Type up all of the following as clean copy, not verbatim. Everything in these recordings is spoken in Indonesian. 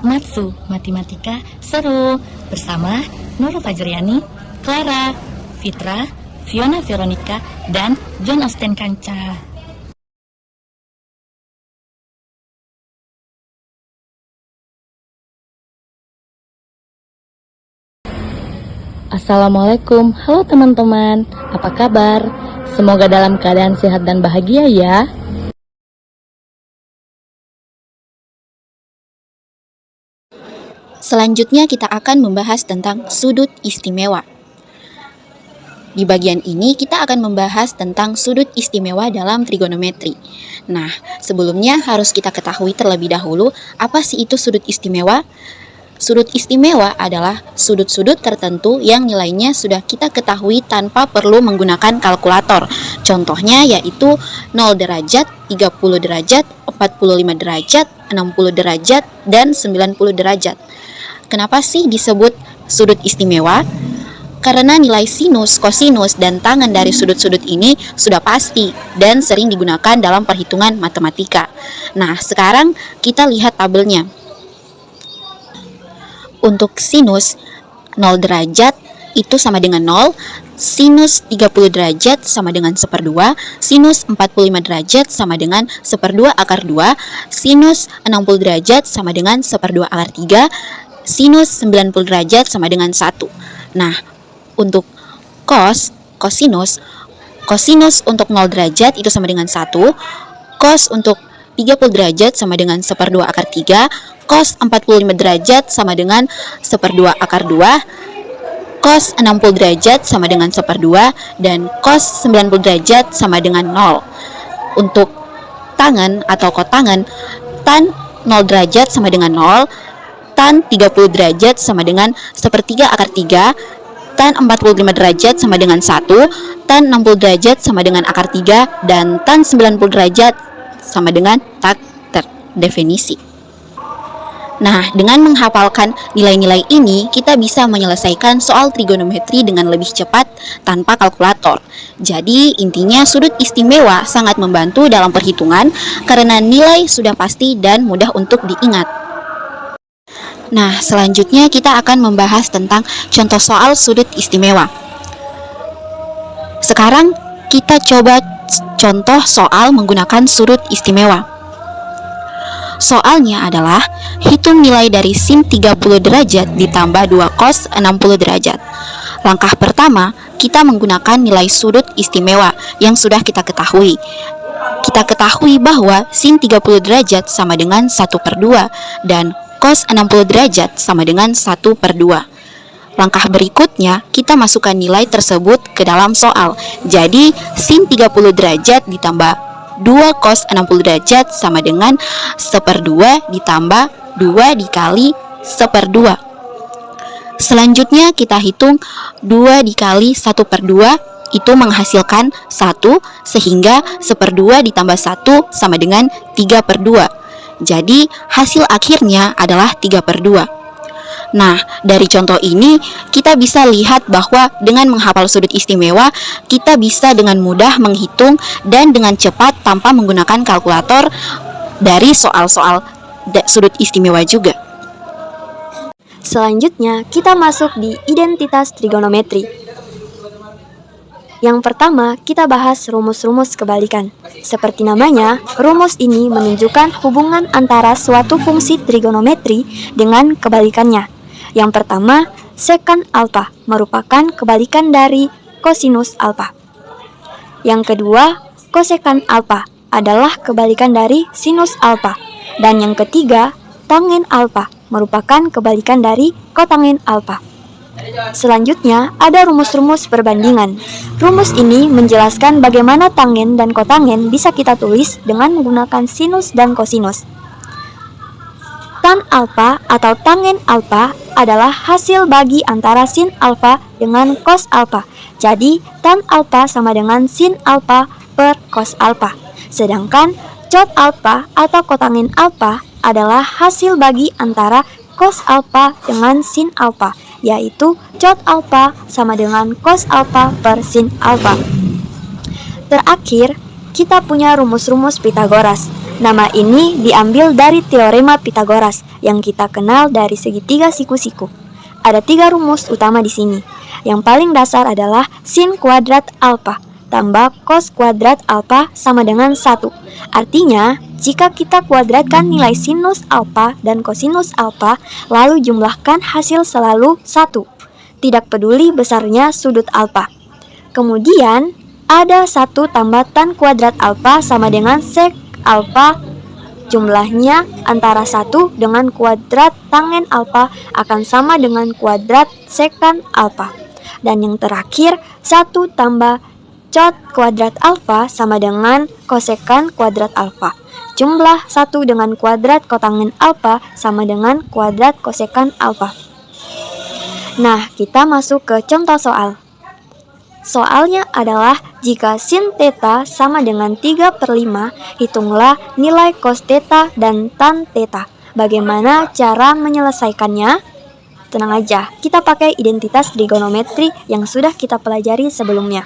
Matsu Matematika Seru bersama Nurul Fajriani, Clara, Fitra, Fiona Veronica, dan John Austen Kanca. Assalamualaikum, halo teman-teman, apa kabar? Semoga dalam keadaan sehat dan bahagia ya. Selanjutnya kita akan membahas tentang sudut istimewa. Di bagian ini kita akan membahas tentang sudut istimewa dalam trigonometri. Nah, sebelumnya harus kita ketahui terlebih dahulu apa sih itu sudut istimewa? Sudut istimewa adalah sudut-sudut tertentu yang nilainya sudah kita ketahui tanpa perlu menggunakan kalkulator. Contohnya yaitu 0 derajat, 30 derajat, 45 derajat, 60 derajat, dan 90 derajat. Kenapa sih disebut sudut istimewa? Karena nilai sinus, kosinus, dan tangen dari sudut-sudut ini sudah pasti dan sering digunakan dalam perhitungan matematika. Nah, sekarang kita lihat tabelnya. Untuk sinus 0 derajat itu sama dengan 0, sinus 30 derajat sama dengan 1/2, sinus 45 derajat sama dengan 1/2 akar 2, sinus 60 derajat sama dengan 1/2 akar 3, sinus 90 derajat sama dengan 1. Nah, untuk kosinus untuk 0 derajat itu sama dengan 1, cos untuk 30 derajat sama dengan 1/2 akar 3, cos 45 derajat sama dengan 1/2 akar 2, cos 60 derajat sama dengan 1/2, dan cos 90 derajat sama dengan 0. Untuk tangen atau kotangen, tan 0 derajat sama dengan 0, tan 30 derajat sama dengan 1/3 akar 3, tan 45 derajat sama dengan 1, tan 60 derajat sama dengan akar 3, dan tan 90 derajat sama dengan tak terdefinisi. Nah, dengan menghafalkan nilai-nilai ini, kita bisa menyelesaikan soal trigonometri dengan lebih cepat tanpa kalkulator. Jadi, intinya sudut istimewa sangat membantu dalam perhitungan karena nilai sudah pasti dan mudah untuk diingat. Nah, selanjutnya kita akan membahas tentang contoh soal sudut istimewa. Sekarang kita coba contoh soal menggunakan sudut istimewa. Soalnya adalah hitung nilai dari sin 30 derajat ditambah 2 cos 60 derajat. Langkah pertama, kita menggunakan nilai sudut istimewa yang sudah kita ketahui. Kita ketahui bahwa sin 30 derajat sama dengan 1/2 dan cos 60 derajat sama dengan 1/2. Langkah berikutnya, kita masukkan nilai tersebut ke dalam soal. Jadi, sin 30 derajat ditambah 2 cos 60 derajat sama dengan 1/2 ditambah 2 dikali 1/2. Selanjutnya kita hitung 2 dikali 1/2 itu menghasilkan 1, sehingga 1/2 ditambah 1 sama dengan 3/2. Jadi hasil akhirnya adalah 3/2. Nah, dari contoh ini kita bisa lihat bahwa dengan menghafal sudut istimewa, kita bisa dengan mudah menghitung dan dengan cepat tanpa menggunakan kalkulator dari soal-soal sudut istimewa juga. Selanjutnya, kita masuk di identitas trigonometri. Yang pertama, kita bahas rumus-rumus kebalikan. Seperti namanya, rumus ini menunjukkan hubungan antara suatu fungsi trigonometri dengan kebalikannya. Yang pertama, sekant alfa merupakan kebalikan dari kosinus alfa. Yang kedua, kosekant alfa adalah kebalikan dari sinus alfa. Dan yang ketiga, tangen alfa merupakan kebalikan dari kotangen alfa. Selanjutnya, ada rumus-rumus perbandingan. Rumus ini menjelaskan bagaimana tangen dan kotangen bisa kita tulis dengan menggunakan sinus dan kosinus. Tan alfa atau tangen alfa adalah hasil bagi antara sin alfa dengan cos alfa. Jadi, tan alfa sama dengan sin alfa per cos alfa. Sedangkan cot alfa atau kotangen alfa adalah hasil bagi antara cos alfa dengan sin alfa, yaitu cot alfa sama dengan cos alfa per sin alfa. Terakhir, kita punya rumus-rumus Pitagoras. Nama ini diambil dari teorema Pitagoras yang kita kenal dari segitiga siku-siku. Ada 3 rumus utama di sini. Yang paling dasar adalah sin kuadrat alfa tambah cos kuadrat alfa sama dengan 1. Artinya, jika kita kuadratkan nilai sinus alfa dan kosinus alfa, lalu jumlahkan hasil selalu 1. Tidak peduli besarnya sudut alfa. Kemudian, ada 1 tambah tan kuadrat alfa sama dengan sek alfa. Jumlahnya antara 1 dengan kuadrat tangen alfa akan sama dengan kuadrat sekan alfa. Dan yang terakhir, 1 tambah cot kuadrat alfa sama dengan kosekan kuadrat alfa. Jumlah 1 dengan kuadrat kotangen alfa sama dengan kuadrat kosekan alfa. Nah, kita masuk ke contoh soal. Soalnya adalah jika sin theta sama dengan 3/5, hitunglah nilai cos theta dan tan theta. Bagaimana cara menyelesaikannya? Tenang aja, kita pakai identitas trigonometri yang sudah kita pelajari sebelumnya.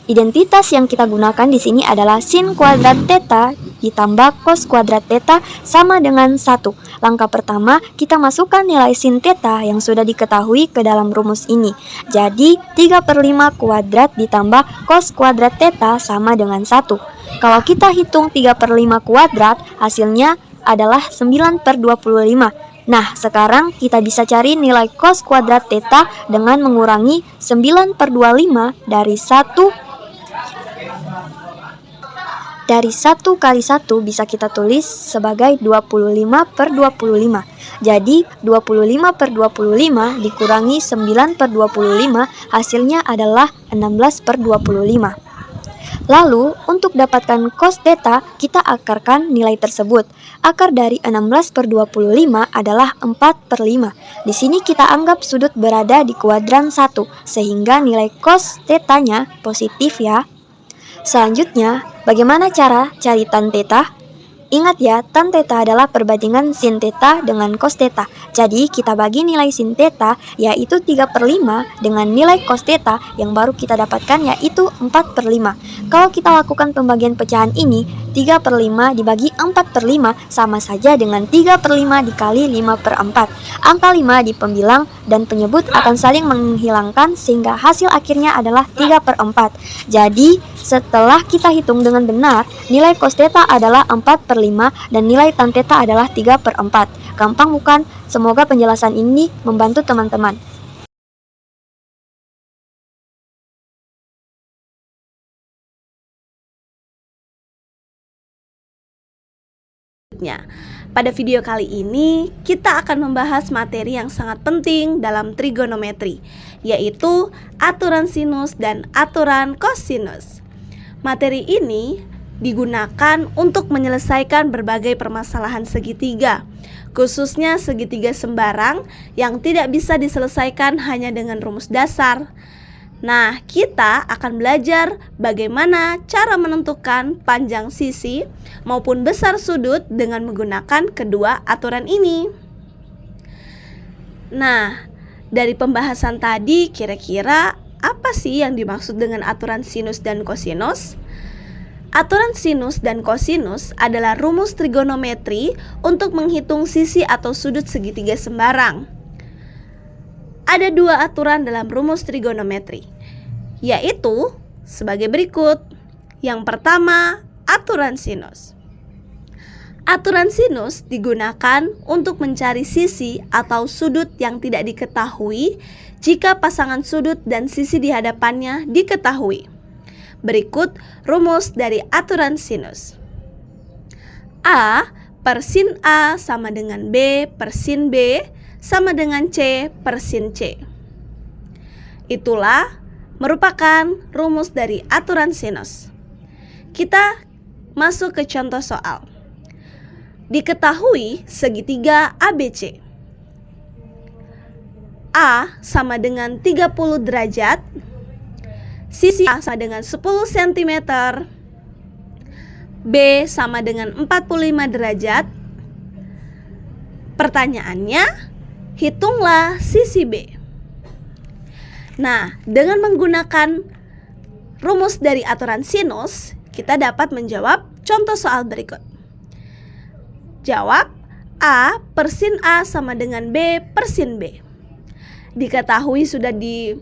Identitas yang kita gunakan di sini adalah sin kuadrat theta ditambah cos kuadrat theta sama dengan 1. Langkah pertama, kita masukkan nilai sin theta yang sudah diketahui ke dalam rumus ini. Jadi, 3/5 kuadrat ditambah cos kuadrat theta sama dengan 1. Kalau kita hitung 3/5 kuadrat, hasilnya adalah 9/25. Nah, sekarang kita bisa cari nilai cos kuadrat theta dengan mengurangi 9/25 dari 1 kali 1 bisa kita tulis sebagai 25/25. Jadi 25/25 dikurangi 9/25 hasilnya adalah 16/25. Lalu untuk dapatkan cos theta kita akarkan nilai tersebut. Akar dari 16/25 adalah 4/5. Di sini kita anggap sudut berada di kuadran 1 sehingga nilai cos theta-nya positif ya. Selanjutnya, bagaimana cara cari tan theta? Ingat ya, tan theta adalah perbandingan sin theta dengan cos theta. Jadi, kita bagi nilai sin theta yaitu 3/5 dengan nilai cos theta yang baru kita dapatkan yaitu 4/5. Kalau kita lakukan pembagian pecahan ini, 3/5 dibagi 4/5 sama saja dengan 3/5 dikali 5/4. Angka 5 di pembilang dan penyebut akan saling menghilangkan sehingga hasil akhirnya adalah 3/4. Jadi, setelah kita hitung dengan benar, nilai cos theta adalah 4/5 dan nilai tan theta adalah 3/4. Gampang bukan? Semoga penjelasan ini membantu teman-teman. Pada video kali ini, kita akan membahas materi yang sangat penting dalam trigonometri, yaitu aturan sinus dan aturan kosinus. Materi ini digunakan untuk menyelesaikan berbagai permasalahan segitiga, khususnya segitiga sembarang yang tidak bisa diselesaikan hanya dengan rumus dasar. Nah, kita akan belajar bagaimana cara menentukan panjang sisi maupun besar sudut dengan menggunakan kedua aturan ini. Nah, dari pembahasan tadi kira-kira apa sih yang dimaksud dengan aturan sinus dan kosinus? Aturan sinus dan kosinus adalah rumus trigonometri untuk menghitung sisi atau sudut segitiga sembarang. Ada 2 aturan dalam rumus trigonometri, yaitu sebagai berikut. Yang pertama, aturan sinus. Aturan sinus digunakan untuk mencari sisi atau sudut yang tidak diketahui jika pasangan sudut dan sisi di hadapannya diketahui. Berikut rumus dari aturan sinus. A per sin A sama dengan B per sin B sama dengan C per sin C. Itulah merupakan rumus dari aturan sinus. Kita masuk ke contoh soal. Diketahui segitiga ABC. A sama dengan 30 derajat, sisi A sama dengan 10 cm, B sama dengan 45 derajat. Pertanyaannya, hitunglah sisi B. Nah, dengan menggunakan rumus dari aturan sinus, kita dapat menjawab contoh soal berikut. Jawab, A per sin A sama dengan B per sin B. Diketahui sudah di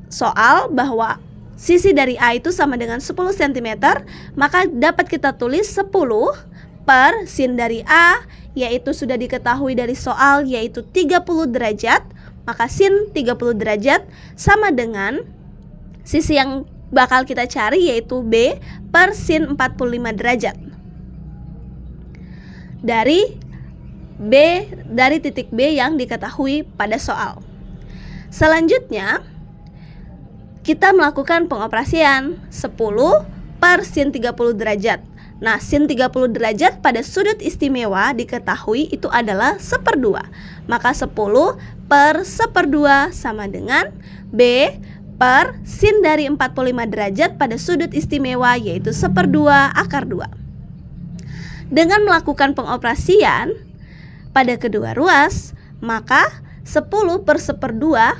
soal bahwa sisi dari A itu sama dengan 10 cm, maka dapat kita tulis 10 per sin dari A, yaitu sudah diketahui dari soal, yaitu 30 derajat. Maka sin 30 derajat sama dengan sisi yang bakal kita cari, yaitu B per sin 45 derajat. Dari titik B yang diketahui pada soal. Selanjutnya, kita melakukan pengoperasian 10 per sin 30 derajat. Nah, sin 30 derajat pada sudut istimewa diketahui itu adalah 1/2. Maka 10 per 1/2 sama dengan B per sin dari 45 derajat pada sudut istimewa, yaitu 1/2 akar 2. Dengan melakukan pengoperasian pada kedua ruas, maka 10 per 1/2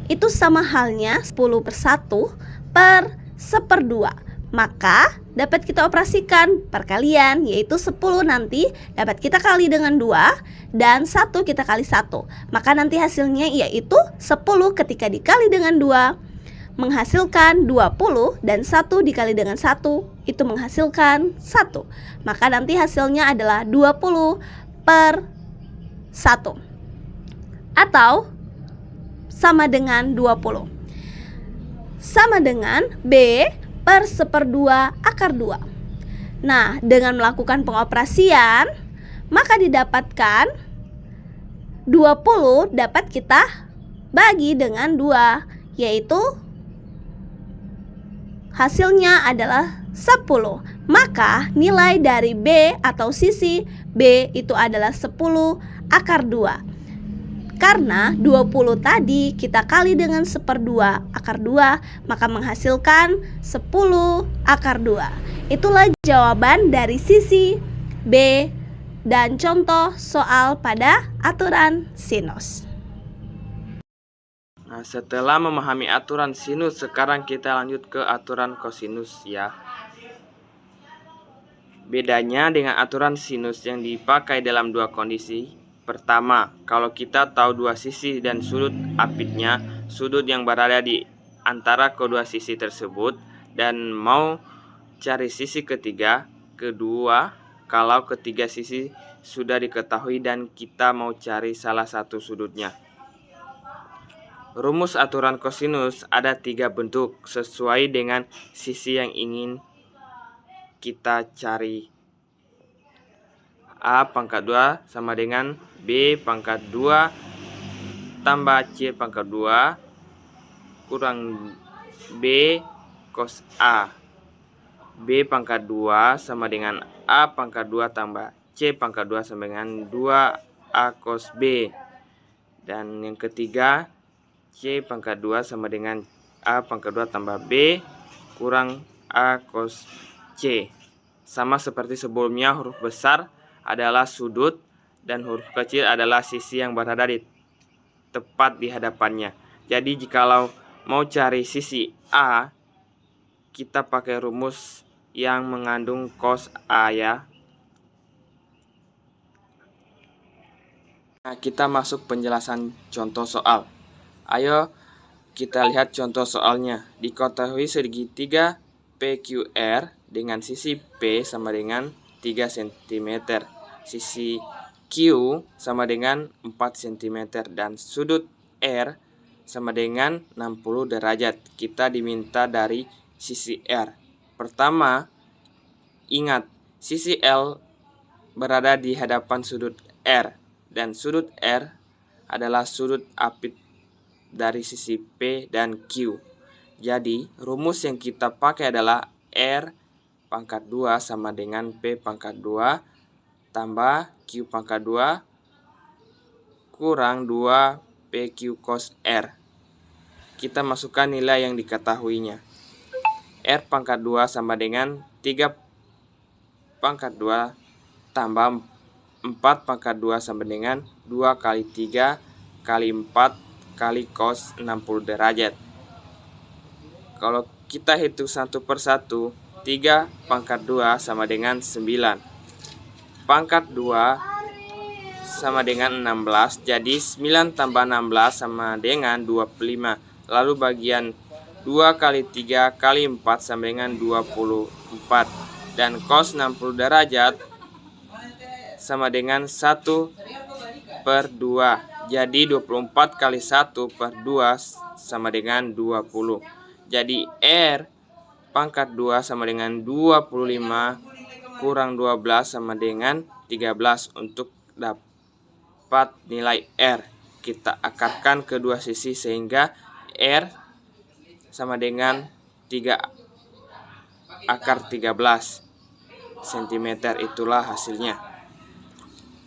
itu sama halnya 10 per 1 per 1/2. Maka dapat kita operasikan perkalian, yaitu 10 nanti dapat kita kali dengan 2 dan 1 kita kali 1. Maka nanti hasilnya yaitu 10 ketika dikali dengan 2 menghasilkan 20 dan 1 dikali dengan 1 itu menghasilkan 1. Maka nanti hasilnya adalah 20 per 1 atau sama dengan 20. Sama dengan B per 1/2 akar 2. Nah, dengan melakukan pengoperasian, maka didapatkan 20 dapat kita bagi dengan 2, yaitu hasilnya adalah 10. Maka nilai dari B atau sisi B itu adalah 10 akar 2. Karena 20 tadi kita kali dengan 1/2 akar 2, maka menghasilkan 10 akar 2. Itulah jawaban dari sisi B dan contoh soal pada aturan sinus. Nah, setelah memahami aturan sinus, sekarang kita lanjut ke aturan kosinus ya. Bedanya dengan aturan sinus yang dipakai dalam dua kondisi. Pertama, kalau kita tahu dua sisi dan sudut apitnya, sudut yang berada di antara kedua sisi tersebut, dan mau cari sisi ketiga. Kedua, kalau ketiga sisi sudah diketahui dan kita mau cari salah satu sudutnya. Rumus aturan kosinus ada 3 bentuk sesuai dengan sisi yang ingin kita cari. A pangkat 2 sama dengan B pangkat 2 tambah C pangkat 2 kurang B cos A. B pangkat 2 sama dengan A pangkat 2 tambah C pangkat 2 sama dengan 2A cos B. Dan yang ketiga, C pangkat 2 sama dengan A pangkat 2 tambah B kurang A cos C. Sama seperti sebelumnya, huruf besar adalah sudut dan huruf kecil adalah sisi yang berada di tepat di hadapannya. Jadi jikalau mau cari sisi A, kita pakai rumus yang mengandung cos A ya. Nah, kita masuk penjelasan contoh soal. Ayo kita lihat contoh soalnya. Diketahui segitiga PQR dengan sisi P sama dengan 3 cm, sisi Q sama dengan 4 cm, dan sudut R sama dengan 60 derajat. Kita diminta dari sisi R. Pertama, ingat sisi L berada di hadapan sudut R, dan sudut R adalah sudut apit dari sisi P dan Q. Jadi, rumus yang kita pakai adalah R pangkat 2 sama dengan P pangkat 2 tambah Q pangkat 2 kurang 2 PQ cos R. Kita masukkan nilai yang diketahuinya. R pangkat 2 sama dengan 3 pangkat 2 tambah 4 pangkat 2 sama dengan 2 kali 3 kali 4 kali cos 60 derajat. Kalau kita hitung satu per satu, 3 pangkat 2 sama dengan 9. Pangkat 2 sama dengan 16, jadi 9 tambah 16 sama dengan 25. Lalu bagian 2 kali 3 kali 4 sama dengan 24. Dan cos 60 derajat sama dengan 1/2. Jadi 24 kali 1/2 sama dengan 20. Jadi R pangkat 2 sama dengan 25 kurang 12 sama dengan 13. Untuk dapat nilai R, kita akarkan kedua sisi sehingga R sama dengan 3 akar 13 cm. Itulah hasilnya.